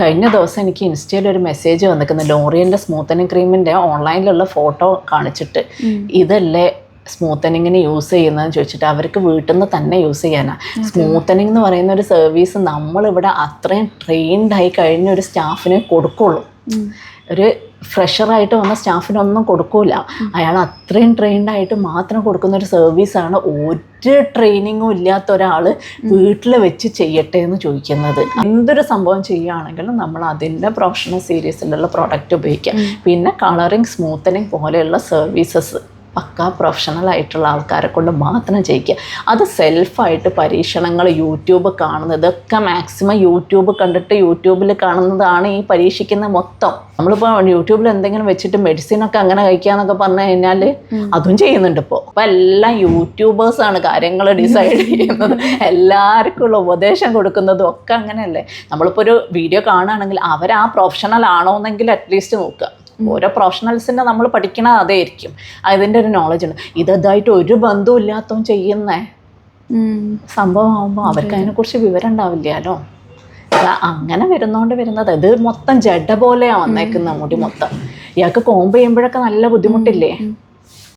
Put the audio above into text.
കഴിഞ്ഞ ദിവസം എനിക്ക് ഇൻസ്റ്റയിൽ ഒരു മെസ്സേജ് വന്നിരിക്കുന്നു, ലോറിയലിൻ്റെ സ്മൂത്തനിങ് ക്രീമിൻ്റെ ഓൺലൈനിലുള്ള ഫോട്ടോ കാണിച്ചിട്ട് ഇതല്ലേ സ്മൂത്തനിങ്ങിന് യൂസ് ചെയ്യുന്നതെന്ന് ചോദിച്ചിട്ട് അവർക്ക് വീട്ടിൽ നിന്ന് തന്നെ യൂസ് ചെയ്യാനാണ്. സ്മൂത്തനിങ് എന്ന് പറയുന്ന ഒരു സർവീസ് നമ്മളിവിടെ അത്രയും ട്രെയിൻഡായി കഴിഞ്ഞ ഒരു സ്റ്റാഫിനെ കൊടുക്കുള്ളൂ. ഒരു ഫ്രഷറായിട്ട് വന്ന സ്റ്റാഫിനൊന്നും കൊടുക്കൂല. അയാൾ അത്രയും ട്രെയിൻഡായിട്ട് മാത്രം കൊടുക്കുന്ന ഒരു സർവീസാണ് ഒരു ട്രെയിനിങ്ങും ഇല്ലാത്ത ഒരാൾ വീട്ടിൽ വെച്ച് ചെയ്യട്ടെ എന്ന് ചോദിക്കുന്നത്. എന്തൊരു സംഭവം ചെയ്യുകയാണെങ്കിലും നമ്മൾ അതിൻ്റെ പ്രൊഫഷണൽ സീരീസിലുള്ള പ്രോഡക്റ്റ് ഉപയോഗിക്കുക. പിന്നെ കളറിങ്, സ്മൂത്തനിങ് പോലെയുള്ള സർവീസസ് പക്കാ പ്രൊഫഷണൽ ആയിട്ടുള്ള ആൾക്കാരെ കൊണ്ട് മാത്രം ചെയ്യിക്കുക. അത് സെൽഫായിട്ട് പരീക്ഷണങ്ങൾ യൂട്യൂബ് കാണുന്നത്, ഇതൊക്കെ മാക്സിമം യൂട്യൂബ് കണ്ടിട്ട് യൂട്യൂബിൽ കാണുന്നതാണ് ഈ പരീക്ഷിക്കുന്ന മൊത്തം. നമ്മളിപ്പോൾ യൂട്യൂബിൽ എന്തെങ്കിലും വെച്ചിട്ട് മെഡിസിനൊക്കെ അങ്ങനെ കഴിക്കാന്നൊക്കെ പറഞ്ഞു കഴിഞ്ഞാൽ അതും ചെയ്യുന്നുണ്ട് ഇപ്പോൾ. അപ്പോൾ എല്ലാം യൂട്യൂബേഴ്സാണ് കാര്യങ്ങൾ ഡിസൈഡ് ചെയ്യുന്നത്, എല്ലാവർക്കും ഉള്ള ഉപദേശം കൊടുക്കുന്നതും ഒക്കെ അങ്ങനെയല്ലേ. നമ്മളിപ്പോൾ ഒരു വീഡിയോ കാണുകയാണെങ്കിൽ അവർ ആ പ്രൊഫഷണൽ ആണോ എന്നെങ്കിലും അറ്റ്ലീസ്റ്റ് നോക്കുക. ഓരോ പ്രൊഫഷണൽസിൻ്റെ നമ്മൾ പഠിക്കണ അതായിരിക്കും, അതിൻ്റെ ഒരു നോളജ് ഉണ്ട്. ഇതായിട്ട് ഒരു ബന്ധവും ഇല്ലാത്തവൻ ചെയ്യുന്ന സംഭവം ആകുമ്പോൾ അവർക്ക് അതിനെക്കുറിച്ച് വിവരം ഉണ്ടാവില്ലല്ലോ. അങ്ങനെ വരുന്നത് ഇത് മൊത്തം ജഡ പോലെയാണ് വന്നേക്കുന്ന മുടി മൊത്തം. ഇയാൾക്ക് കോമ്പ് ചെയ്യുമ്പോഴൊക്കെ നല്ല ബുദ്ധിമുട്ടില്ലേ?